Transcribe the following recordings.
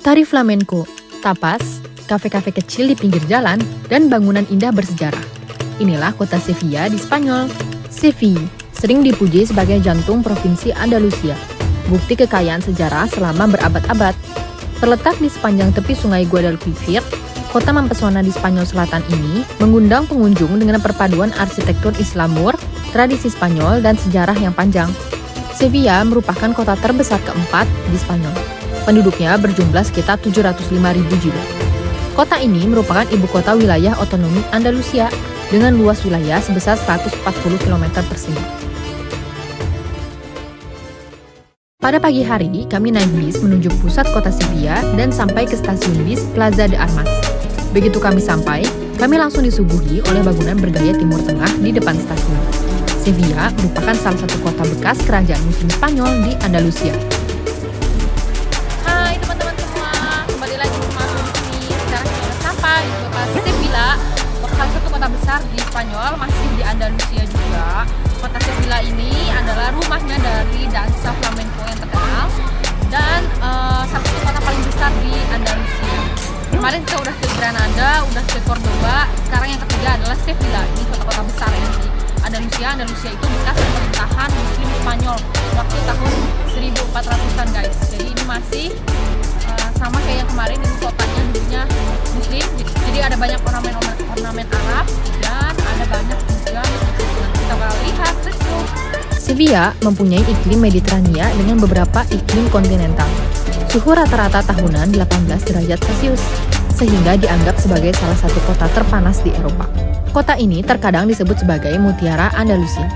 tari flamenco, tapas, kafe-kafe kecil di pinggir jalan, dan bangunan indah bersejarah. Inilah kota Sevilla di Spanyol. Sevilla sering dipuji sebagai jantung provinsi Andalusia, bukti kekayaan sejarah selama berabad-abad. Terletak di sepanjang tepi sungai Guadalquivir, kota mempesona di Spanyol Selatan ini mengundang pengunjung dengan perpaduan arsitektur Islamur, tradisi Spanyol, dan sejarah yang panjang. Sevilla merupakan kota terbesar keempat di Spanyol. Penduduknya berjumlah sekitar 705.000 jiwa. Kota ini merupakan ibu kota wilayah otonomi Andalusia dengan luas wilayah sebesar 140 km persegi. Pada pagi hari, kami naik bis menuju pusat kota Sevilla dan sampai ke stasiun bis Plaza de Armas. Begitu kami sampai, kami langsung disuguhi oleh bangunan bergaya Timur Tengah di depan stasiun. Sevilla merupakan salah satu kota bekas kerajaan Muslim Spanyol di Andalusia. Hai teman-teman semua, kembali lagi bersama aku di sini. Sekarang kita sampai di kota Sevilla, salah satu kota besar di Spanyol, masih di Andalusia juga. Kota Sevilla ini adalah rumahnya dari dansa flamenco yang terkenal dan salah satu kota paling besar di Andalusia. Kemarin kita udah ke Granada, udah ke Cordoba, sekarang yang ketiga adalah Sevilla. Ini kota-kota besar yang di Andalusia. Andalusia itu bekas pemerintahan Muslim Spanyol waktu tahun 1400-an guys. Jadi ini masih sama kayak yang kemarin, ini kotanya dulunya Muslim. Jadi ada banyak ornamen Arab dan ada banyak juga kita bakal lihat. Let's go. Sevilla mempunyai iklim Mediterania dengan beberapa iklim kontinental. Suhu rata-rata tahunan 18 derajat Celcius, sehingga dianggap sebagai salah satu kota terpanas di Eropa. Kota ini terkadang disebut sebagai Mutiara Andalusia.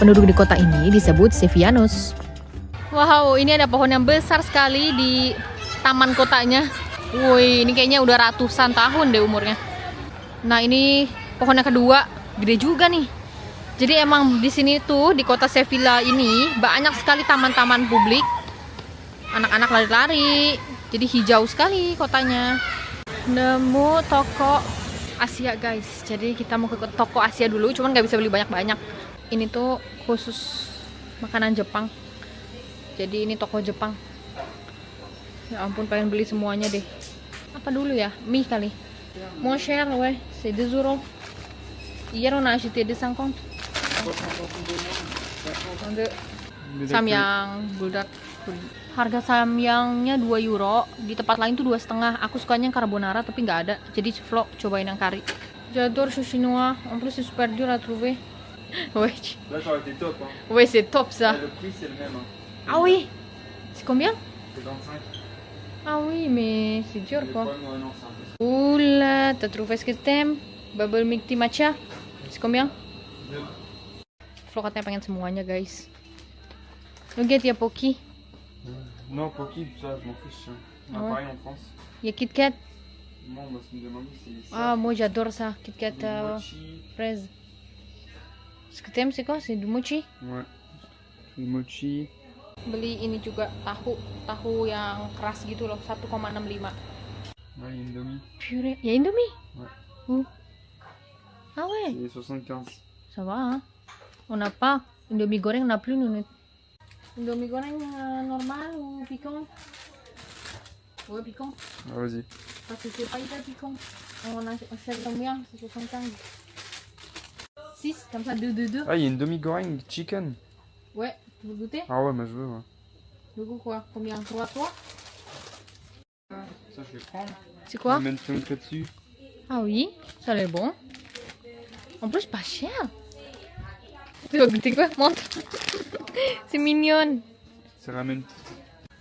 Penduduk di kota ini disebut Sevillanos. Wow, ini ada pohon yang besar sekali di taman kotanya. Woi, ini kayaknya udah ratusan tahun deh umurnya. Nah, ini pohon yang kedua, gede juga nih. Jadi emang di sini tuh di kota Sevilla ini banyak sekali taman-taman publik. Anak-anak lari-lari. Jadi hijau sekali kotanya. Nemu toko Asia guys. Jadi kita mau ke toko Asia dulu, cuman nggak bisa beli banyak-banyak. Ini tuh khusus makanan Jepang. Jadi ini toko Jepang. Ya ampun, pengen beli semuanya deh. Apa dulu ya? Mie kali. Mon cher, ouais, c'est 2 euros. Hier on a acheté des 50. Samyang, buldak. Harga samyangnya 2 euro. Di tempat lain tuh 2,5. Aku sukanya yang carbonara tapi nggak ada. Jadi vlog cobain yang kari. J'adore ce chinois. En plus c'est super dur à trouver. Ouais. Là, ça aurait été top. Hein. Ouais, c'est top ça. Le prix, c'est le même. Hein. Ah oui. C'est combien? C'est 25. Ah oui, mais c'est dur Le quoi. problème, ouais, non, c'est impossible. Oula, t'as trouvé ce que t'aimes? Bubble milk tea matcha? C'est combien? Flo katanya pengen semuanya guys. Nugget ya Poki? Non, Pocky, tout ça, je m'en fiche. Hein. On a Ouais. pareil en France. Ya Kit Kat? Non, moi, ce qui me demande, c'est ça. Ah, moi j'adore ça. Kit Kat Du mochi. fraise. Ce que t'aimes c'est quoi? C'est du mochi? Ouais. Du mochi. Beli ini juga tahu yang keras gitu loh, 1,65. Ouais, Indomie. Purée, ya Indomie? Ouais. Ah ouais, C'est 75. ça va hein? On n'a pas. Indomie goreng on n'a plus nous. Indomie goreng normal ou piquant? Ouais, piquant. Ah, vas-y. Parce que c'est pas hyper piquant. On achète combien? C'est 75. 6, comme ça, 2. Ah, il y a une demi-goreng chicken. Ouais, tu veux goûter? Ah ouais, moi je veux, ouais. Le goût quoi? Combien? 3 toi? Ça, je vais prendre. C'est quoi? Je vais mettre un peu dessus. Ah oui, ça a l'air bon. En plus, pas cher. Tu vas goûter quoi? Montre. C'est mignon. C'est ramen.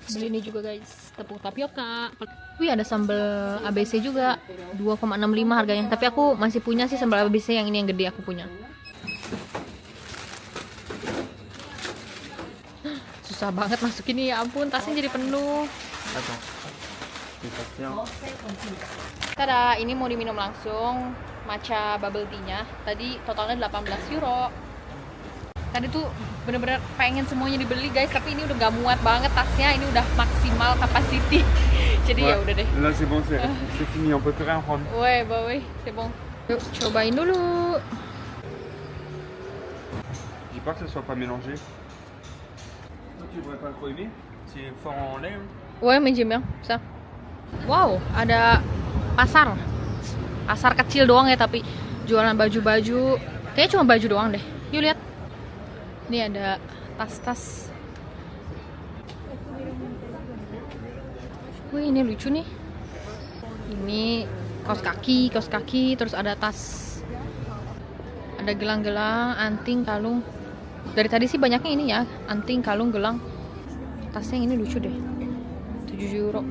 Beli ini juga guys, tepung tapioka. Wih, ada sambal ABC juga, 2,65 harganya. Tapi aku masih punya sih sambal ABC yang ini yang gede aku punya. Susah banget masukin ini, ya ampun, tasnya jadi penuh. Attends. Je vais partir. Tada, ini mau diminum langsung matcha bubble tea-nya. Tadi totalnya 18 euro. Tadi tuh bener-bener pengen semuanya dibeli guys, tapi ini udah gak muat banget tasnya, ini udah maksimal capacity. Jadi ya udah deh. Là, c'est bon, c'est fini, on peut plus rien prendre. Ouais, bah oui, c'est bon. Yuk, cobain dulu. Dis pas que ça soit pas mélangé. Toi, tu devrais pas trop aimer. C'est fort en lait. Hein. Ouais, mais j'aime bien ça. Wow, ada pasar. Pasar kecil doang ya, tapi jualan baju-baju. Kayaknya cuma baju doang deh. Yuk lihat. Ini ada tas-tas. Wih, ini lucu nih. Ini kaos kaki, terus ada tas. Ada gelang-gelang, anting, kalung. Dari tadi sih banyaknya ini ya, anting, kalung, gelang. Tasnya yang ini lucu deh. 7 euro.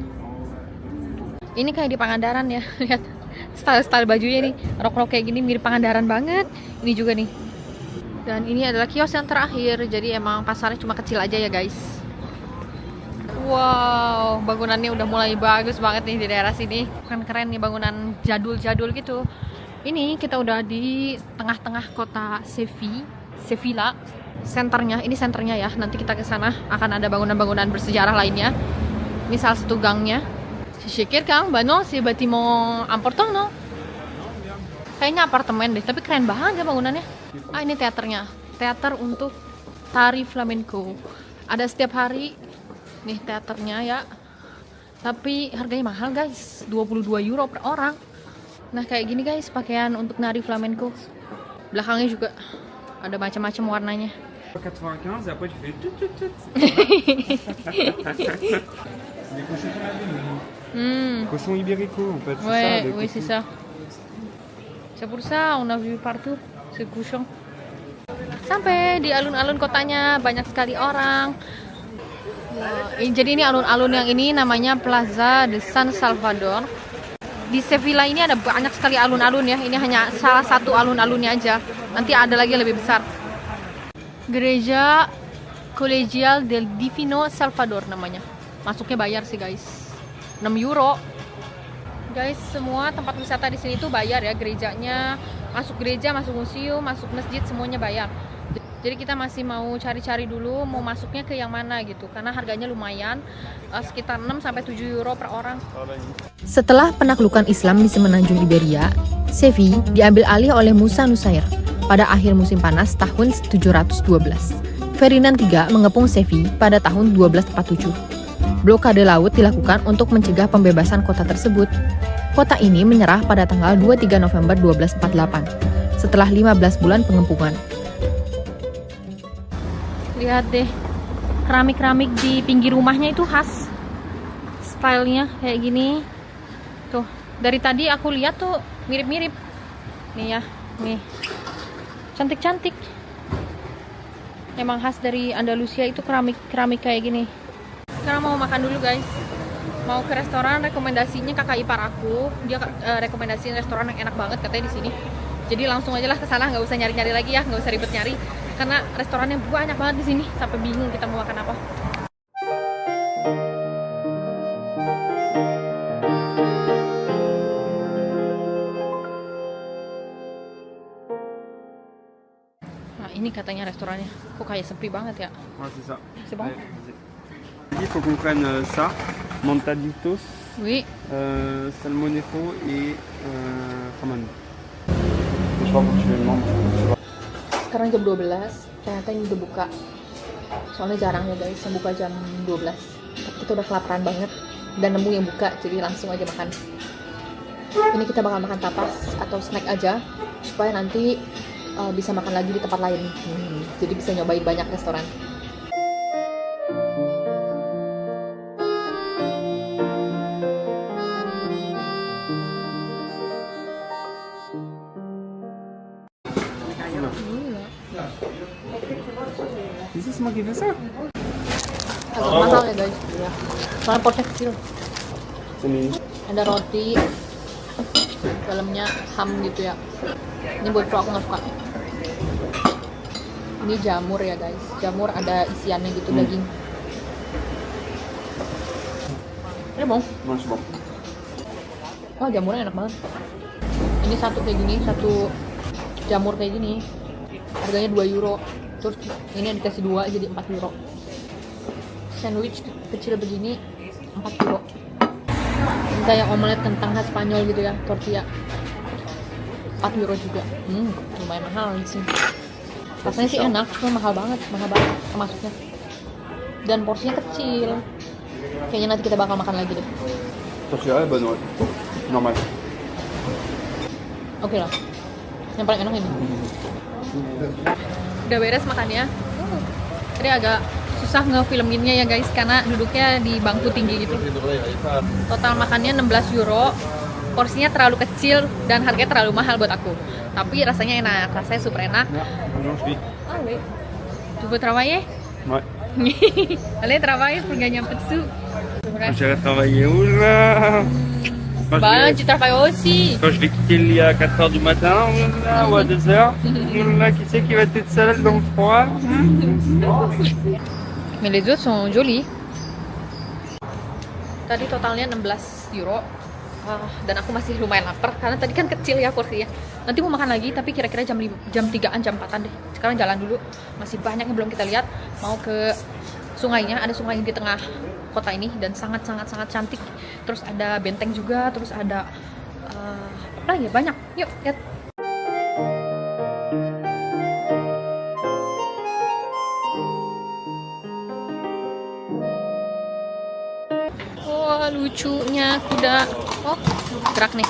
Ini kayak di Pangandaran ya. Lihat style-style bajunya nih. Rok-rok kayak gini mirip Pangandaran banget. Ini juga nih. Dan ini adalah kios yang terakhir. Jadi emang pasarnya cuma kecil aja ya guys. Wow, bangunannya udah mulai bagus banget nih di daerah sini. Keren-keren nih, bangunan jadul-jadul gitu. Ini kita udah di tengah-tengah kota Sevilla. Senternya, ini senternya ya. Nanti kita ke sana akan ada bangunan-bangunan bersejarah lainnya. Ini salah satu gangnya. Je sais quelqu'un, bah non, c'est bâtiment important, non? Kayaknya apartemen deh, tapi keren banget ya bangunannya. Ah, ini teaternya. Teater untuk tari flamenco. Ada setiap hari. Nih teaternya ya. Tapi harganya mahal guys, 22 euro per orang. Nah kayak gini guys, pakaian untuk nari flamenco. Belakangnya juga ada macam-macam warnanya. 95, après tu fais tout. C'est des cochons qu'on a vus. Cochons ibérico en fait, c'est ça. Ouais, les oui, c'est cochons. ça. C'est pour ça, on a vu partout ces cochons. Sampai di alun-alun kotanya banyak sekali orang. Jadi ini alun-alun yang ini namanya Plaza de San Salvador. Di Sevilla ini ada banyak sekali alun-alun ya. Ini hanya salah satu alun-alunnya aja. Nanti ada lagi yang lebih besar. Gereja Colegial del Divino Salvador namanya. Masuknya bayar sih guys. 6 euro. Guys, semua tempat wisata di sini tuh bayar ya, gerejanya. Masuk gereja, masuk museum, masuk masjid semuanya bayar. Jadi kita masih mau cari-cari dulu mau masuknya ke yang mana gitu, karena harganya lumayan, sekitar 6 sampai 7 euro per orang. Setelah penaklukan Islam di semenanjung Iberia, Sevilla diambil alih oleh Musa Nusair pada akhir musim panas tahun 712. Ferdinand III mengepung Sevilla pada tahun 1247. Blokade laut dilakukan untuk mencegah pembebasan kota tersebut. Kota ini menyerah pada tanggal 23 November 1248, setelah 15 bulan pengepungan. Lihat deh, keramik-keramik di pinggir rumahnya itu khas. Stylenya kayak gini. Tuh, dari tadi aku lihat tuh mirip-mirip. Nih ya, nih. Cantik-cantik. Emang khas dari Andalusia itu keramik kayak gini. Sekarang mau makan dulu guys. Mau ke restoran, rekomendasinya kakak ipar aku. Dia rekomendasiin restoran yang enak banget katanya di sini. Jadi langsung aja lah ke sana, nggak usah nyari-nyari lagi ya, nggak usah ribet nyari. Karena restorannya banyak banget di sini, sampai bingung kita mau makan apa. Nah ini katanya restorannya, kok kayak sepi banget ya? Ouais, c'est ça. C'est bon? Il faut qu'on prenne ça, montaditos, Oui. salmonejo et ramen. Je crois que tu veux manger. Sekarang jam 12, ternyata ini udah buka. Soalnya jarang ya guys yang buka jam 12. Tapi kita udah kelaparan banget dan nemu yang buka, jadi langsung aja makan. Ini kita bakal makan tapas atau snack aja supaya nanti bisa makan lagi di tempat lain. Jadi bisa nyobain banyak restoran. Ici, c'est moi qui fais ça. Agak mahal ya guys. Ya. Soalnya porsinya kecil. Sini. Ada roti, dalamnya ham gitu ya. Ini buat aku nggak suka. Ini jamur ya guys. Jamur ada isiannya gitu, daging. Ini bong. Non, c'est bon. Wah jamurnya enak banget. Ini satu kayak gini, satu jamur kayak gini. Harganya 2 euro. Terus ini yang dikasih 2 jadi 4 euro. Sandwich kecil begini 4 euro. Ini kayak omelet kentang khas Spanyol gitu ya, tortilla. 4 euro juga. Lumayan mahal di sini. Rasanya sih enak, cuma mahal banget termasuknya. Dan porsinya kecil. Kayaknya nanti kita bakal makan lagi deh. préférée, bah non, normal. Oke lah. Yang paling enak ini. Udah beres makannya. Tadi agak susah ngefilminnya ya guys karena duduknya di bangku tinggi gitu. Total makannya 16 euro. Porsinya terlalu kecil dan harganya terlalu mahal buat aku. Tapi rasanya enak, rasanya super enak. Aujourd'hui. Ah oui. Tu veux travailler? Ouais. Allez, travaille pour gagner un peu de sous. J'irai travailler où là? Bah, tu travailles aussi. Quand je vais quitter le lit à 4h du matin, là, ou à 2h, là, qui c'est qui va être seul dans le froid? Mais les autres sont jolis. Tadi totalnya 16 euro. Dan aku masih lumayan lapar karena tadi kan kecil ya porsinya. Nanti mau makan lagi tapi kira-kira jam 3-an, jam 4-an deh. Sekarang jalan dulu. Masih banyak yang belum kita lihat. Mau ke sungainya, ada sungai di tengah kota ini dan sangat cantik. Terus ada benteng juga, terus ada apa lagi ya? Banyak. Yuk, lihat. Wah, lucunya kuda. Oh, gerak nih.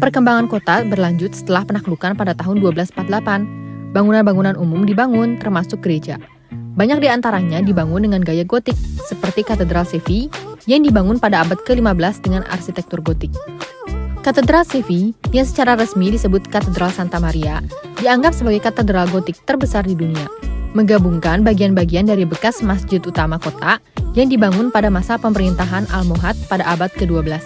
Perkembangan kota berlanjut setelah penaklukan pada tahun 1248. Bangunan-bangunan umum dibangun, termasuk gereja. Banyak di antaranya dibangun dengan gaya gotik, seperti Katedral Seville yang dibangun pada abad ke-15 dengan arsitektur gotik. Katedral Seville, yang secara resmi disebut Katedral Santa Maria, dianggap sebagai katedral gotik terbesar di dunia, menggabungkan bagian-bagian dari bekas masjid utama kota yang dibangun pada masa pemerintahan Almohad pada abad ke-12.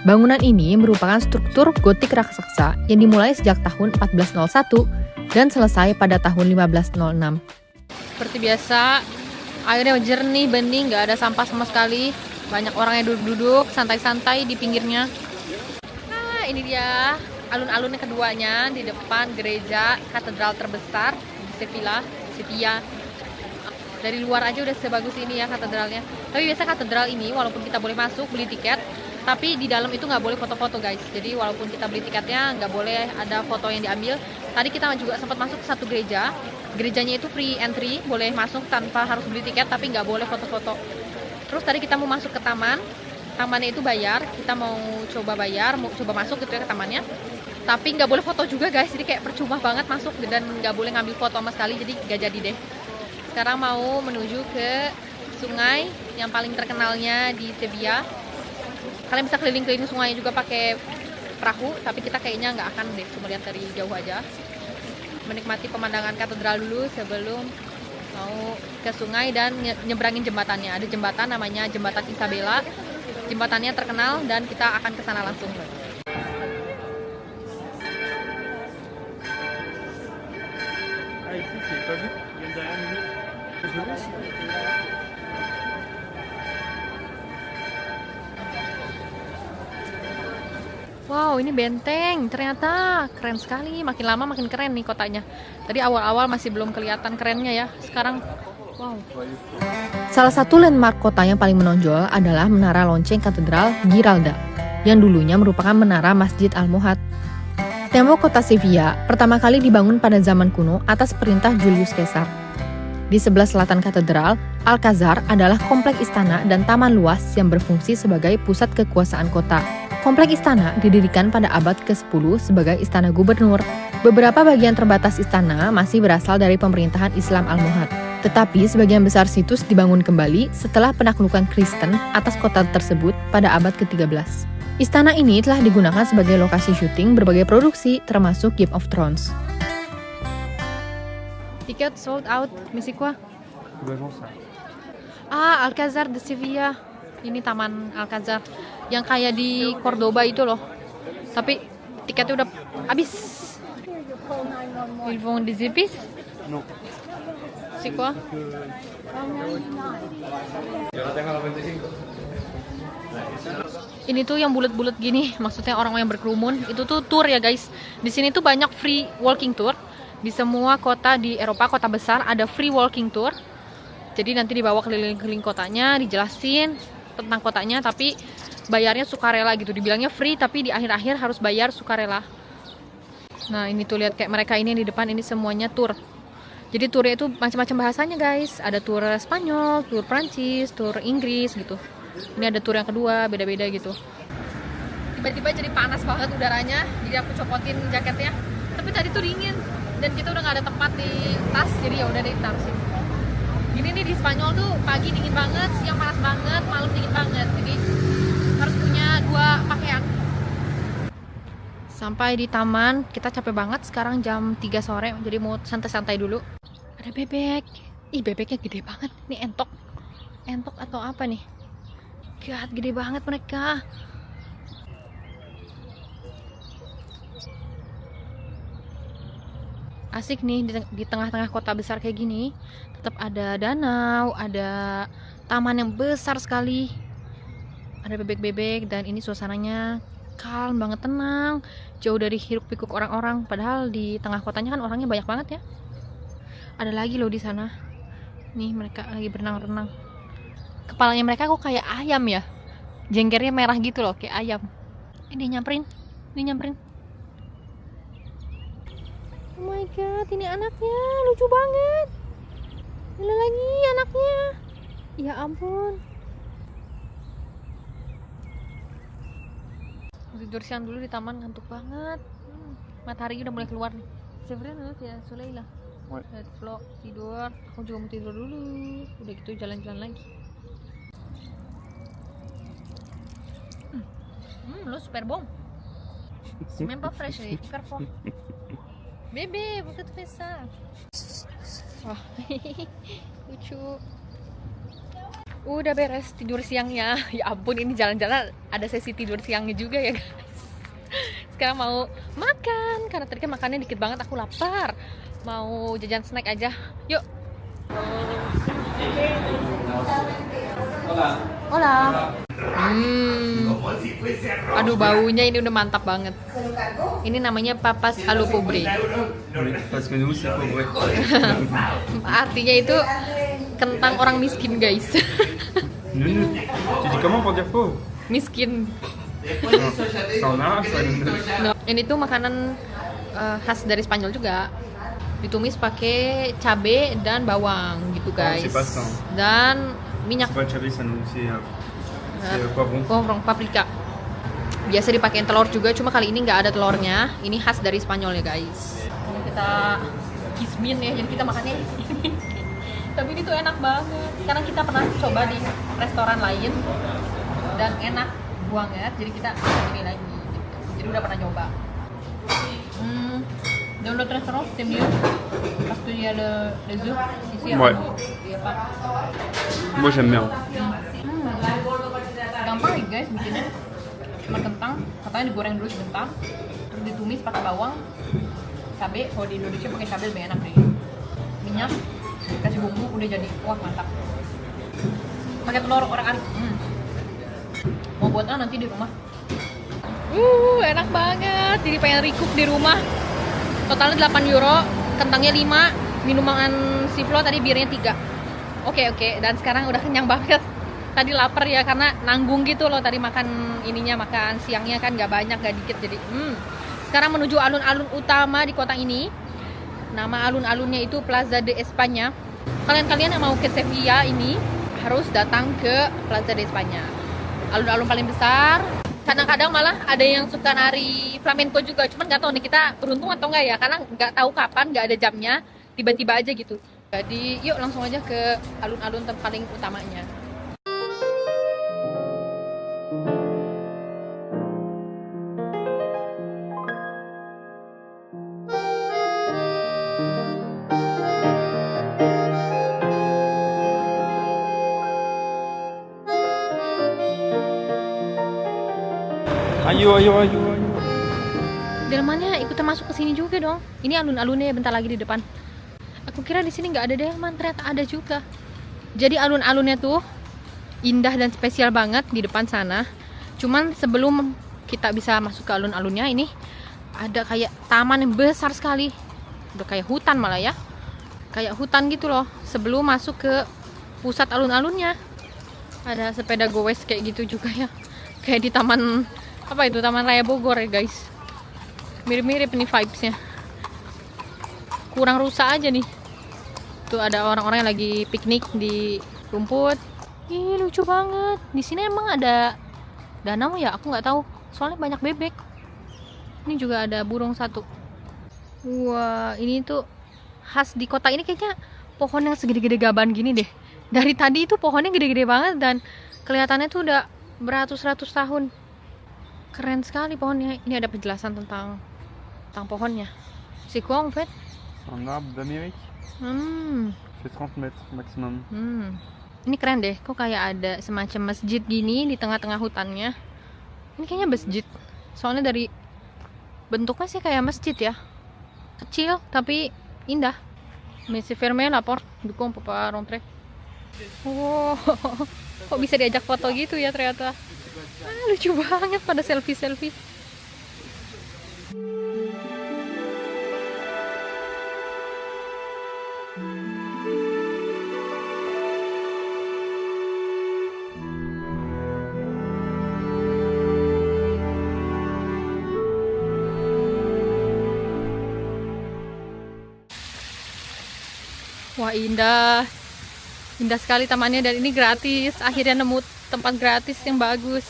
Bangunan ini merupakan struktur gotik raksasa yang dimulai sejak tahun 1401 dan selesai pada tahun 1506. Seperti biasa, airnya jernih, bening, nggak ada sampah sama sekali. Banyak orang yang duduk-duduk, santai-santai di pinggirnya. Nah, ini dia alun-alunnya keduanya di depan gereja katedral terbesar di Sevilla. Dari luar aja udah sebagus ini ya katedralnya. Tapi biasa katedral ini walaupun kita boleh masuk beli tiket, tapi di dalam itu nggak boleh foto-foto guys. Jadi walaupun kita beli tiketnya nggak boleh ada foto yang diambil. Tadi kita juga sempat masuk ke satu gereja. Gerejanya itu free entry, boleh masuk tanpa harus beli tiket, tapi nggak boleh foto-foto. Terus tadi kita mau masuk ke taman. Tamannya itu bayar. Kita mau coba bayar, mau coba masuk gitu ya ke tamannya. Tapi nggak boleh foto juga guys. Jadi kayak percuma banget masuk dan nggak boleh ngambil foto sama sekali. Jadi nggak jadi deh. Sekarang mau menuju ke sungai yang paling terkenalnya di Sevilla. Kalian bisa keliling-keliling sungai juga pakai perahu, tapi kita kayaknya nggak akan deh, cuma lihat dari jauh aja. Menikmati pemandangan katedral dulu sebelum mau ke sungai dan nyebrangin jembatannya. Ada jembatan namanya Jembatan Isabella. Jembatannya terkenal dan kita akan ke sana langsung. Ah, ici, c'est pas vu. Il y a derrière une minute. Je le vois ici. Wow, ini benteng. Ternyata keren sekali. Makin lama makin keren nih kotanya. Tadi awal-awal masih belum kelihatan kerennya ya. Sekarang, wow. Salah satu landmark kota yang paling menonjol adalah Menara Lonceng Katedral Giralda, yang dulunya merupakan menara Masjid Almohad. Tembok kota Sevilla pertama kali dibangun pada zaman kuno atas perintah Julius Caesar. Di sebelah selatan katedral, Alcazar adalah komplek istana dan taman luas yang berfungsi sebagai pusat kekuasaan kota. Komplek istana didirikan pada abad ke-10 sebagai istana gubernur. Beberapa bagian terbatas istana masih berasal dari pemerintahan Islam Almohad. Tetapi sebagian besar situs dibangun kembali setelah penaklukan Kristen atas kota tersebut pada abad ke-13. Istana ini telah digunakan sebagai lokasi syuting berbagai produksi termasuk Game of Thrones. Tiket sold out. Misi quoi? ça. Ah, Alcazar de Sevilla. Ini Taman Alcazar yang kayak di Cordoba itu loh. Tapi tiketnya udah habis. Ils vont des épices? Non. C'est quoi? Ini tuh yang bulat-bulat gini, maksudnya orang yang berkerumun. Itu tuh tour ya guys. Di sini tuh banyak free walking tour. Di semua kota di Eropa, kota besar ada free walking tour. Jadi nanti dibawa keliling-keliling kotanya, dijelasin tentang kotanya, tapi bayarnya sukarela gitu. Dibilangnya free, tapi di akhir-akhir harus bayar sukarela. Nah ini tuh lihat kayak mereka ini di depan, ini semuanya tour. Jadi turnya itu macam-macam bahasanya guys. Ada tour Spanyol, tour Prancis, tour Inggris gitu. Ini ada tour yang kedua, beda-beda gitu. Tiba-tiba jadi panas banget udaranya, jadi aku copotin jaketnya. Tapi tadi tuh dingin dan kita udah nggak ada tempat di tas, jadi ya udah deh taruh sini. Gini nih di Spanyol tuh pagi dingin banget, siang panas banget, malam dingin banget. Jadi harus punya 2 pakaian. Sampai di taman, kita capek banget. Sekarang jam 3 sore, jadi mau santai-santai dulu. Ada bebek. Ih, bebeknya gede banget. Ini entok. Entok atau apa nih? God, gede banget mereka. Asik nih di tengah-tengah kota besar kayak gini. Tetap ada danau, ada taman yang besar sekali. Ada bebek-bebek dan ini suasananya calm banget, tenang, jauh dari hiruk pikuk orang-orang. Padahal di tengah kotanya kan orangnya banyak banget ya. Ada lagi loh di sana. Nih mereka lagi berenang-renang. Kepalanya mereka kok kayak ayam ya. Jengkernya merah gitu loh, kayak ayam. Ini nyamperin. Oh my god, ini anaknya lucu banget. Ada lagi anaknya. Ya ampun. Tidur siang dulu di taman, ngantuk banget. Matahari udah mulai keluar nih. Sebenarnya ya Soleil lah. Lihat vlog tidur. Aku juga mau tidur dulu. Udah gitu jalan-jalan lagi. Lo super bom. C'est même pas fraîche, c'est hyper fort. Bébé, pourquoi tu fais ça? Wah, lucu. Udah beres tidur siangnya. Ya ampun, ini jalan-jalan ada sesi tidur siangnya juga ya guys. Sekarang mau makan, karena tadi kan makannya dikit banget, aku lapar. Mau jajan snack aja. Yuk. Hola. Aduh, baunya ini udah mantap banget. Ini namanya papas alu pobre. Parce que nous, c'est pauvre. Artinya itu kentang orang miskin, guys. Nous. Tu dis comment pour dire pauvre? Miskin. C'est en arabe, ça, nous. No, ini tuh makanan khas dari Spanyol juga. Ditumis pakai cabe dan bawang gitu, guys. c'est pas ça. Dan minyak. C'est pas cabai, ça, nous, c'est poivron. Poivron, paprika. Biasa dipakein telur juga, cuma kali ini nggak ada telurnya. Ini khas dari Spanyol ya guys. Ini kita kismin ya, jadi kita makannya ini. Tapi ini tuh enak banget, karena kita pernah coba di restoran lain dan enak banget, jadi kita ini lagi gitu. Jadi udah pernah nyoba. Dans l'autre restaurant c'est mieux parce qu'il y a les œufs ici. Ouais. Il y a pas. Moi, j'aime bien. Gampang ya guys bikinnya. Cuma kentang, katanya digoreng dulu sebentar, terus ditumis pakai bawang, cabai. Kalau di Indonesia pakai cabai lebih enak deh. Minyak, kasih bumbu, udah jadi. Wah, mantap. Pakai telur orak-arik. Mau buatnya nanti di rumah. Enak banget. Jadi pengen recook di rumah. Totalnya 8 euro, kentangnya 5, minuman Siflo tadi birnya 3. Oke. Dan sekarang udah kenyang banget. Tadi lapar ya, karena nanggung gitu loh tadi makan siangnya kan gak banyak, gak dikit. Jadi sekarang menuju alun-alun utama di kota ini. Nama alun-alunnya itu Plaza de España. Kalian yang mau ke Sevilla ini harus datang ke Plaza de España. Alun-alun paling besar. Kadang-kadang malah ada yang suka nari flamenco juga, cuman nggak tahu nih kita beruntung atau nggak ya, karena nggak tahu kapan, nggak ada jamnya, tiba-tiba aja gitu. Jadi yuk langsung aja ke alun-alun paling utamanya. Ayo. Delmannya ikutan masuk ke sini juga dong. Ini alun-alunnya ya, bentar lagi di depan. Aku kira di sini nggak ada delman, ternyata ada juga. Jadi alun-alunnya tuh indah dan spesial banget di depan sana. Cuman sebelum kita bisa masuk ke alun-alunnya ini ada kayak taman yang besar sekali. Udah kayak hutan malah ya. Kayak hutan gitu loh. Sebelum masuk ke pusat alun-alunnya. Ada sepeda goes kayak gitu juga ya. Kayak di taman apa itu, Taman Raya Bogor ya guys. Mirip-mirip nih vibesnya. Kurang rusak aja nih. Tuh ada orang-orang yang lagi piknik di rumput. Ih, lucu banget. Di sini emang ada danau ya? Aku nggak tahu. Soalnya banyak bebek. Ini juga ada burung satu. Wah, ini tuh khas di kota ini kayaknya pohon yang segede-gede gaban gini deh. Dari tadi itu pohonnya gede-gede banget dan kelihatannya tuh udah beratus-ratus tahun. Keren sekali pohonnya. Ini ada penjelasan tentang pohonnya. C'est quoi en fait? Un arbre d'Amérique, Hmm. fait 30 mètres maximum. Ini keren deh. Kok kayak ada semacam masjid gini di tengah-tengah hutannya. Ini kayaknya masjid. Soalnya dari bentuknya sih kayak masjid ya. Kecil tapi indah. Mais c'est fermé la porte. Du coup on peut pas rentrer. Wow. Kok bisa diajak foto gitu ya ternyata. Lucu banget pada selfie-selfie. Wah, indah. Indah sekali tamannya dan ini gratis. Akhirnya nemu tempat gratis yang bagus.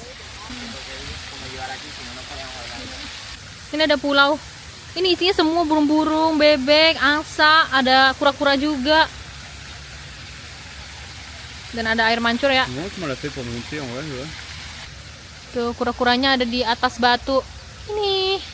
Ini ada pulau. Ini isinya semua burung-burung, bebek, angsa, ada kura-kura juga. Dan ada air mancur ya. Comment on l'a fait pour monter en vrai, ouais. Tuh kura-kuranya ada di atas batu. Ini.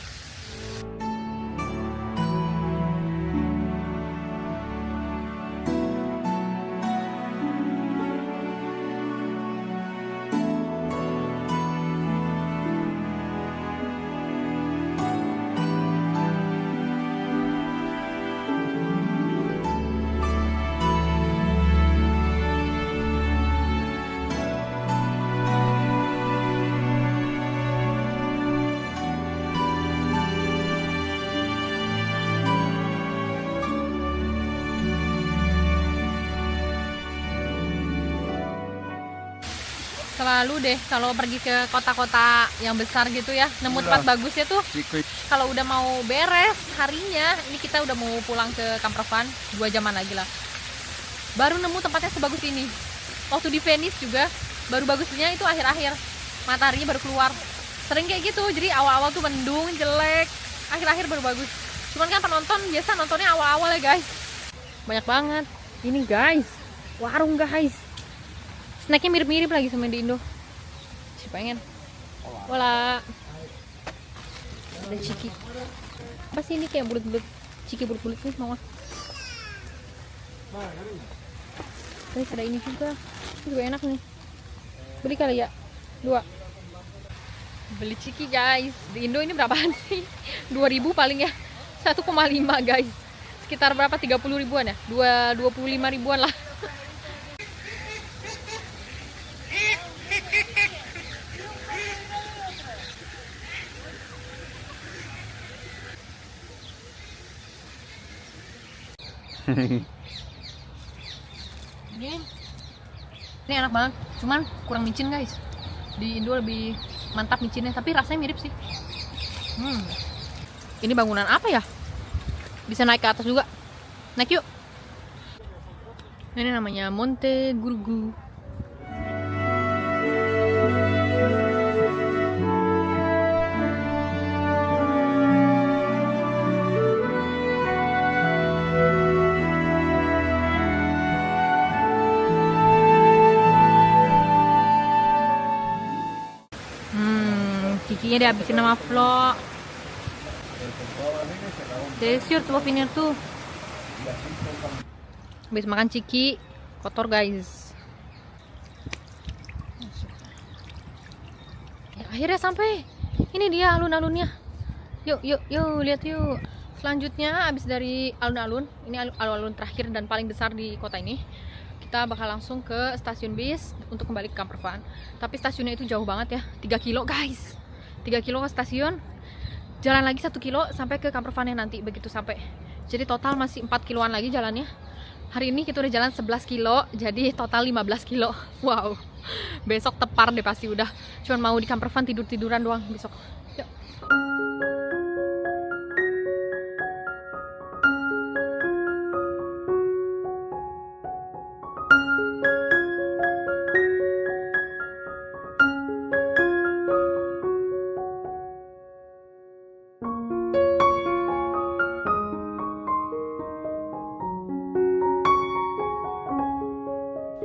Selalu deh kalau pergi ke kota-kota yang besar gitu ya, nemu tempat bagusnya tuh kalau udah mau beres harinya, ini kita udah mau pulang ke Kampervan 2 jaman lagi lah. Baru nemu tempatnya sebagus ini. Waktu di Venice juga baru bagusnya itu akhir-akhir, mataharinya baru keluar. Sering kayak gitu, jadi awal-awal tuh mendung, jelek, akhir-akhir baru bagus. Cuman kan penonton biasa nontonnya awal-awal ya guys. Banyak banget. Ini guys, warung guys. Snacknya mirip-mirip lagi sama di Indo. Si pengen. Wala. Ada ciki. Apa sih ini kayak bulut-bulut? Ciki bulut-bulut nih mau. Guys, ada ini juga. Ini juga enak nih. Beli kali ya? 2. Beli ciki guys. Di Indo ini berapaan sih? 2.000 paling ya. 1,5 guys. Sekitar berapa? 30 ribuan ya? 25 ribuan lah. Ini enak banget, cuman kurang micin guys. Di Indo lebih mantap micinnya, tapi rasanya mirip sih. Ini bangunan apa ya? Bisa naik ke atas juga. Naik yuk. Ini namanya Monte Gurgu. Kikinya dihabisin sama Flo. Desir tuh finir tuh. Habis makan ciki, kotor guys. Ya, akhirnya sampai. Ini dia alun-alunnya. Yuk, lihat yuk. Selanjutnya abis dari alun-alun, ini alun-alun terakhir dan paling besar di kota ini. Kita bakal langsung ke stasiun bis untuk kembali ke Kampervan. Tapi stasiunnya itu jauh banget ya, 3 kilo guys. 3 kilo ke stasiun, jalan lagi 1 kilo sampai ke Kampervannya nanti begitu sampai. Jadi total masih 4 kiloan lagi jalannya. Hari ini kita udah jalan 11 kilo, jadi total 15 kilo. Wow, besok tepar deh pasti udah. Cuman mau di Kampervan tidur-tiduran doang besok. Yuk.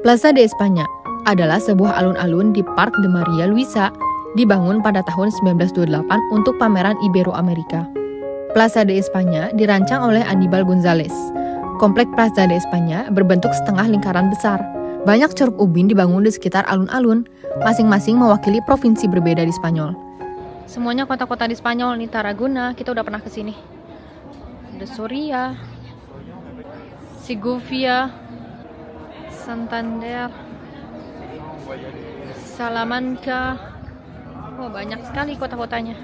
Plaza de España adalah sebuah alun-alun di Parc de Maria Luisa, dibangun pada tahun 1928 untuk pameran Ibero-Amerika. Plaza de España dirancang oleh Aníbal González. Komplek Plaza de España berbentuk setengah lingkaran besar. Banyak ceruk ubin dibangun di sekitar alun-alun, masing-masing mewakili provinsi berbeda di Spanyol. Semuanya kota-kota di Spanyol nih. Tarragona, kita udah pernah kesini. Ada Soria, Segovia, Santander, Salamanca. Oh, banyak sekali kota-kotanya.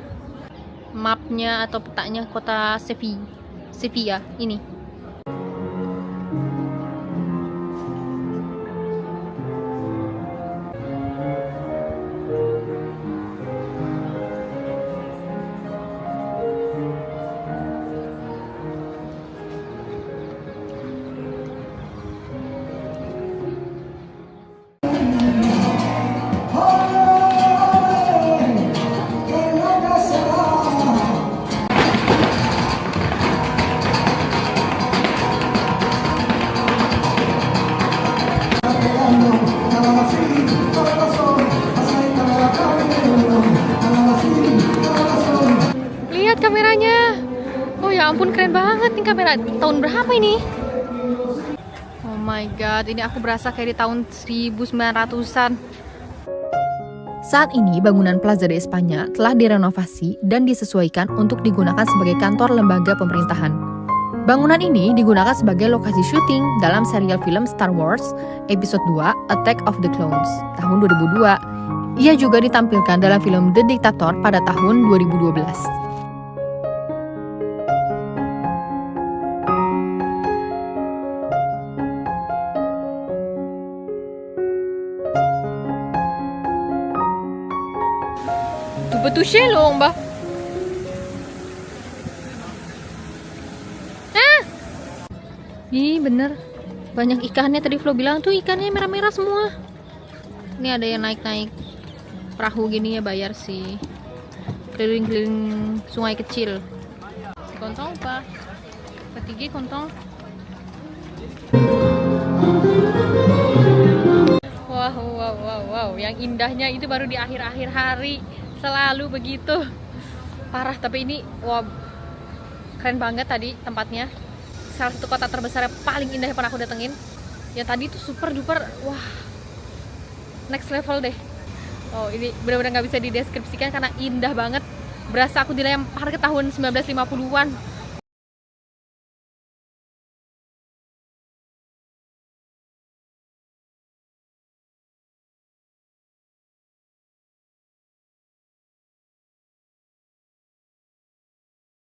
Mapnya atau petanya kota Sevilla ini. Lihat kameranya. Oh ya ampun, keren banget nih kamera. Tahun berapa ini? Oh my god, ini aku berasa kayak di tahun 1900-an. Saat ini bangunan Plaza de España telah direnovasi dan disesuaikan untuk digunakan sebagai kantor lembaga pemerintahan. Bangunan ini digunakan sebagai lokasi syuting dalam serial film Star Wars Episode 2 Attack of the Clones tahun 2002. Ia juga ditampilkan dalam film The Dictator pada tahun 2012. Tuh betul loh, Mbak. Ih, bener. Banyak ikannya, tadi Flo bilang tuh ikannya merah-merah semua. Ini ada yang naik-naik perahu gini ya, bayar sih. Keliling-keliling sungai kecil. Kontong apa? Ketiga kontong. Wow. Yang indahnya itu baru di akhir-akhir hari. Selalu begitu. Parah, tapi ini wow, keren banget tadi tempatnya. Salah satu kota terbesar yang paling indah yang pernah aku datengin. Yang tadi itu super duper, wah, next level deh. Oh, ini benar-benar nggak bisa dideskripsikan karena indah banget. Berasa aku dilempar ke tahun 1950-an.